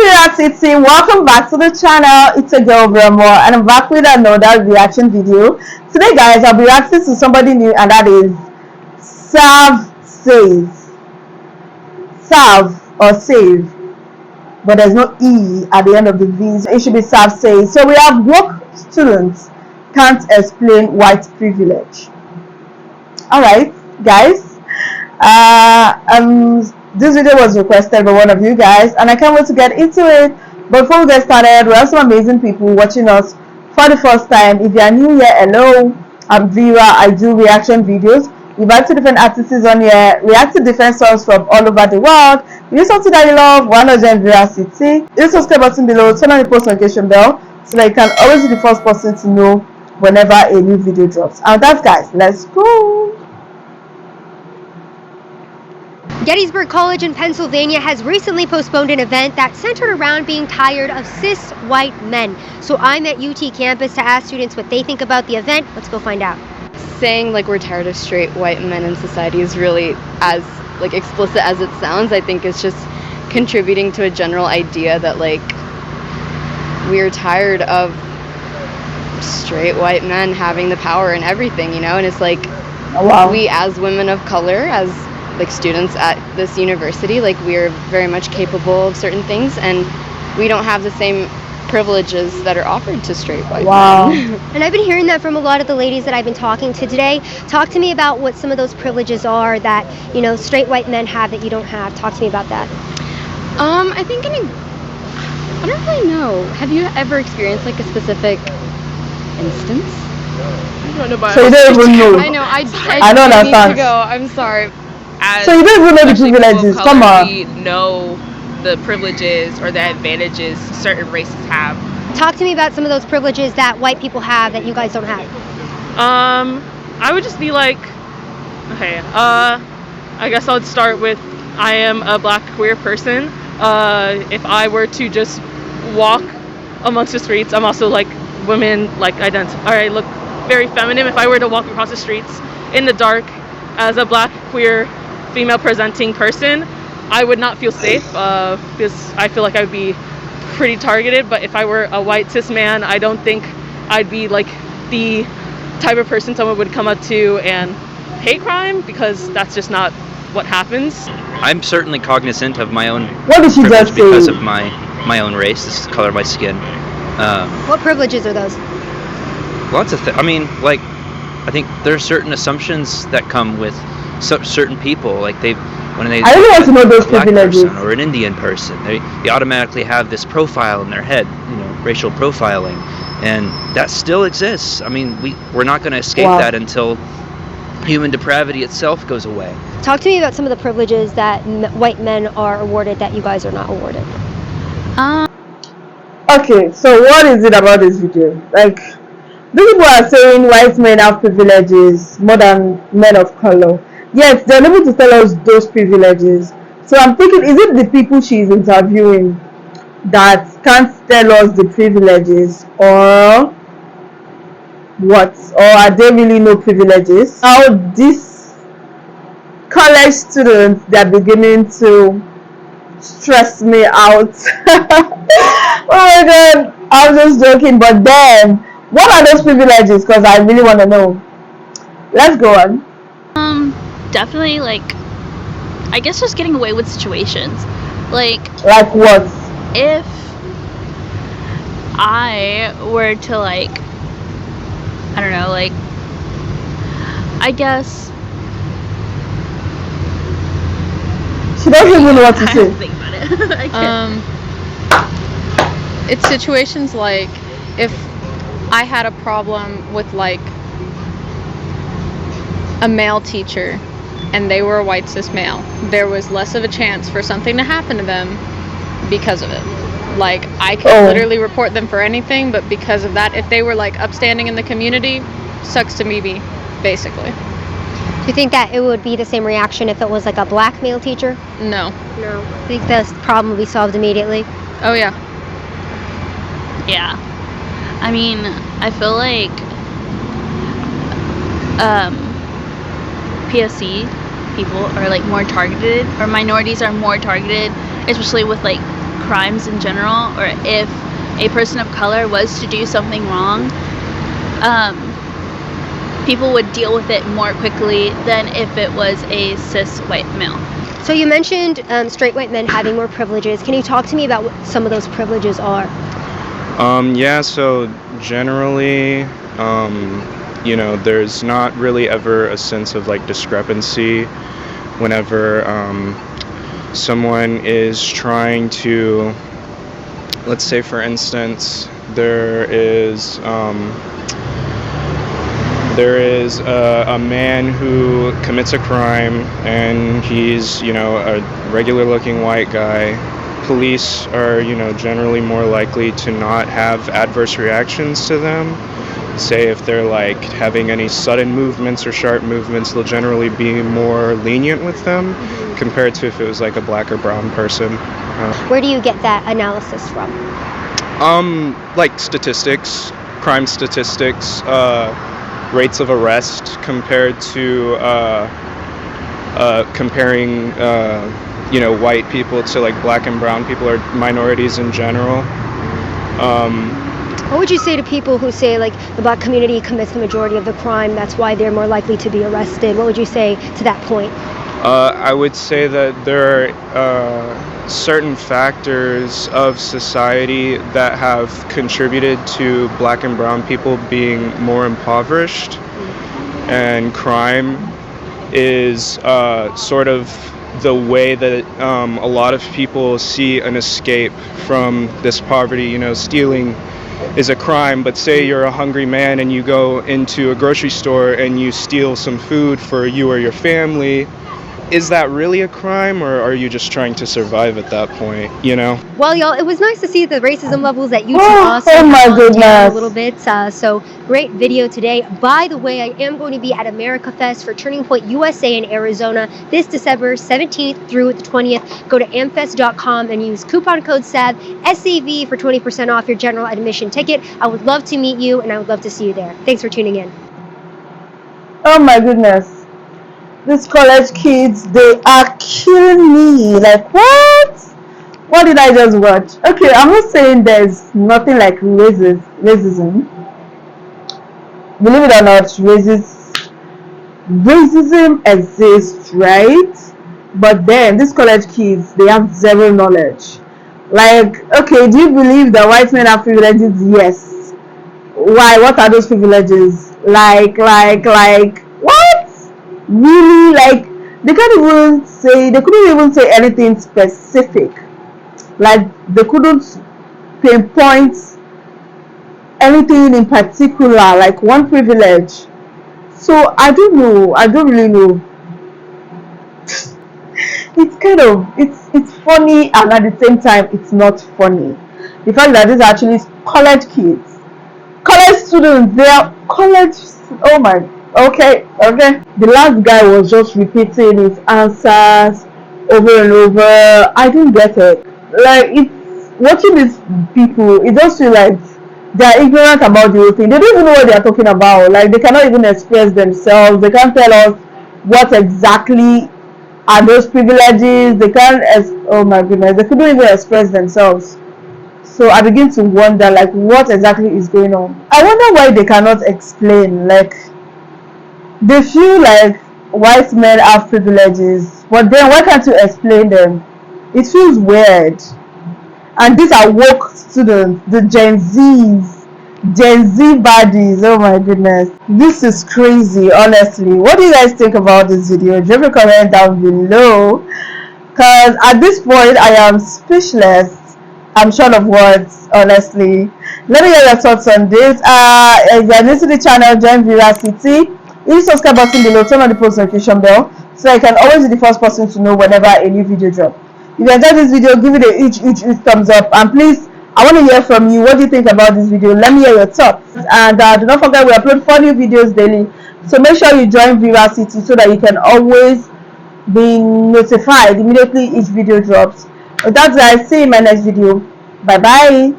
curiosity, welcome back to the channel. It's a girl Bremo, and I'm back with another reaction video. Today guys, I'll be reacting to somebody new, and that is Sav Says. Sav or Save, but there's no E at the end of the V, so it should be Sav Says. So we have woke students can't explain white privilege. Alright guys, this video was requested by one of you guys, and I can't wait to get into it. But before we get started, we have some amazing people watching us for the first time. If you are new here, hello, I'm Vera. I do reaction videos. We react to different artists on here, react to different songs from all over the world. If you something that you love, why not join Vera City? Hit the subscribe button below, turn on the post notification bell so that you can always be the first person to know whenever a new video drops. And that's guys, let's go. Gettysburg College in Pennsylvania has recently postponed an event that centered around being tired of cis white men. So I'm at UT campus to ask students what they think about the event. Let's go find out. Saying like we're tired of straight white men in society is really as like explicit as it sounds. I think it's just contributing to a general idea that like we're tired of straight white men having the power and everything, you know. And it's like, oh, wow. We as women of color, as like students at this university, like we're very much capable of certain things, and we don't have the same privileges that are offered to straight white men. And I've been hearing that from a lot of the ladies that I've been talking to today. Talk to me about what some of those privileges are that, you know, straight white men have that you don't have. Talk to me about that. I think I don't really know. Have you ever experienced like a specific instance? I don't know about so you don't even know. I know. I know that need sounds. to go. I'm sorry. So you don't even know the privileges. Come on. We know the privileges or the advantages certain races have. Talk to me about some of those privileges that white people have that you guys don't have. I would just be like, okay, I guess I'll start with I am a black queer person. If I were to just walk amongst the streets, I'm also like women like I look very feminine. If I were to walk across the streets in the dark as a black queer female presenting person, I would not feel safe because I feel like I would be pretty targeted. But if I were a white cis man, I don't think I'd be like the type of person someone would come up to and hate crime, because that's just not what happens. I'm certainly cognizant of my own What did she privilege just because say? of my own race, this is the color of my skin. What privileges are those? Lots of I mean, like, I think there are certain assumptions that come with certain people, like when they I really want to know those a black privileges. person or an Indian person, they automatically have this profile in their head, you know, racial profiling, and that still exists. I mean, we're not going to escape that until human depravity itself goes away. Talk to me about some of the privileges that white men are awarded that you guys are not awarded. Okay, so what is it about this video? Like, these people are saying white men have privileges more than men of color. Yes, they're able to tell us those privileges. So I'm thinking, is it the people she's interviewing that can't tell us the privileges, or what? Or are there really no privileges? How these college students, they're beginning to stress me out. Oh my god, I'm just joking. But then, what are those privileges? Because I really want to know. Let's go on. Definitely, like, I guess just getting away with situations. Like what? If I were to, like, I don't know, like, I guess She doesn't even know what to I say. have to think about it. I can't. It's situations like if I had a problem with like a male teacher and they were a white cis male, there was less of a chance for something to happen to them because of it. Like, I could literally report them for anything, but because of that, if they were like upstanding in the community, sucks to me, basically. Do you think that it would be the same reaction if it was like a black male teacher? No. No. I think this problem would be solved immediately. Oh yeah. Yeah. I mean, I feel like POC people are like more targeted, or minorities are more targeted, especially with like crimes in general, or if a person of color was to do something wrong, people would deal with it more quickly than if it was a cis white male. So you mentioned straight white men having more privileges. Can you talk to me about what some of those privileges are? Yeah, so generally, there's not really ever a sense of like discrepancy whenever someone is trying to, let's say for instance, there is a man who commits a crime and he's, a regular looking white guy. Police are, generally more likely to not have adverse reactions to them. Say if they're like having any sudden movements or sharp movements, they'll generally be more lenient with them compared to if it was like a black or brown person. Where do you get that analysis from? Like statistics, crime statistics, rates of arrest compared to comparing white people to like black and brown people or minorities in general. What would you say to people who say like the black community commits the majority of the crime, that's why they're more likely to be arrested? What would you say to that point? I would say that there are certain factors of society that have contributed to black and brown people being more impoverished, and crime is sort of the way that a lot of people see an escape from this poverty. Stealing is a crime, but say you're a hungry man and you go into a grocery store and you steal some food for you or your family. Is that really a crime, or are you just trying to survive at that point, Well, y'all, it was nice to see the racism levels that UT Oh my goodness. down a little bit. So great video today. By the way, I am going to be at America Fest for Turning Point USA in Arizona this December 17th through the 20th. Go to amfest.com and use coupon code SAV, SAV, for 20% off your general admission ticket. I would love to meet you, and I would love to see you there. Thanks for tuning in. Oh my goodness. These college kids, they are killing me. Like, what? What did I just watch? Okay, I'm not saying there's nothing like racism. Believe it or not, racism exists, right? But then these college kids, they have zero knowledge. Like, okay, do you believe that white men have privileges? Yes. Why? What are those privileges? Like, what? Really? Like, they couldn't even say anything specific. Like, they couldn't pinpoint anything in particular, like one privilege. So I don't really know. It's funny, and at the same time it's not funny. The fact that these are actually college kids, college students, they are college. Oh my. Okay. The last guy was just repeating his answers over and over. I didn't get it. Like, it's watching these people, it just feels like they are ignorant about the whole thing. They don't even know what they are talking about. Like, they cannot even express themselves. They can't tell us what exactly are those privileges. They can't. Oh my goodness, they couldn't even express themselves. So I begin to wonder, like, what exactly is going on. I wonder why they cannot explain. Like, they feel like white men have privileges, but then why can't you explain them? It feels weird. And these are woke students, the Gen Z baddies. Oh my goodness, this is crazy. Honestly, what do you guys think about this video? Drop a comment down below, because at this point I am speechless. I'm short of words, honestly. Let me hear your thoughts on this. If you're new to the channel, join Veracity. Hit the subscribe button below, turn on the post notification bell so you can always be the first person to know whenever a new video drops. If you enjoyed this video, give it a huge thumbs up, and please, I want to hear from you. What do you think about this video? Let me hear your thoughts. And do not forget, we upload 4 new videos daily, so make sure you join Veracity so that you can always be notified immediately each video drops. With that, guys, see you in my next video. Bye bye.